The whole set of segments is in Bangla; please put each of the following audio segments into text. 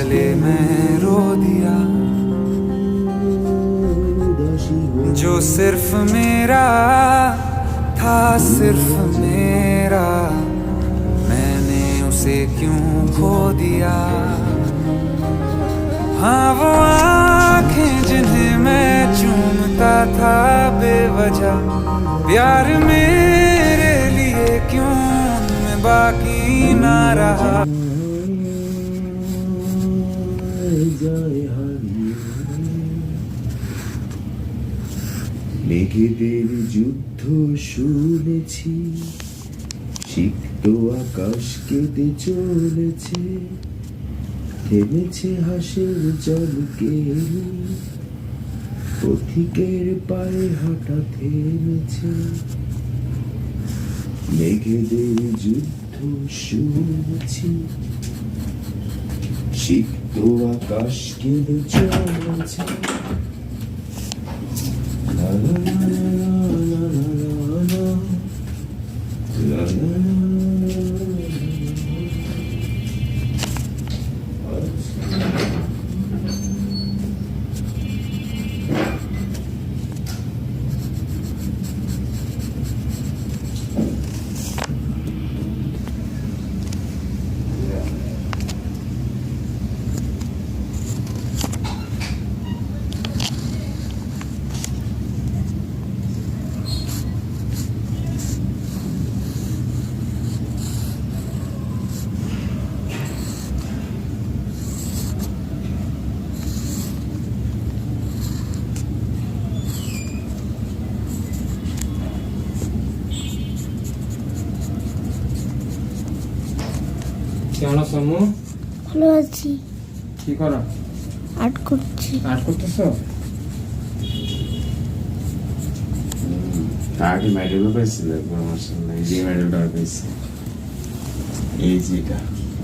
गले में रो दिया, जो सिर्फ मेरा था, सिर्फ मेरा, मैंने उसे क्यों खो दिया। हाँ वो आंखें जिन्हें मैं चूमता था बेवजह, प्यार मेरे लिए क्यों उनमें बाकी ना रहा। মেঘেদের যুদ্ধ শুনেছি, সিক্ত আকাশ কেঁদে চলেছে, থেমেছে হাসের জলকে, পথিকের পায়ে হাঁটা থেমেছে। মেঘেদের যুদ্ধ শুনেছি, সিক্ত আকাশ কেঁদে চলেছে। La la la la la la la la কেমন আছো আম্মু? ভালো আছি। কি করো? আর্ট করছি। আর্ট করতেছো? আগে মেডেলও পাইছিল আমার সামনে, এই যে মেডেলটা পাইছি, এই যেটা।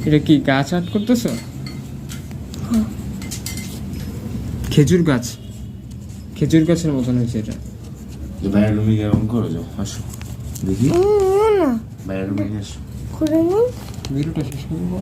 এটা কি গাছ আর্ট করতেছো? খেজুর গাছ, খেজুর গাছের মতন হয়েছে এটা। বাইরের রুমে গিয়ে রং করো, যাও আসো দেখি। না বাইরের রুমে গিয়ে আসো। করে নিন। ভিডিওটা শেষ করবো।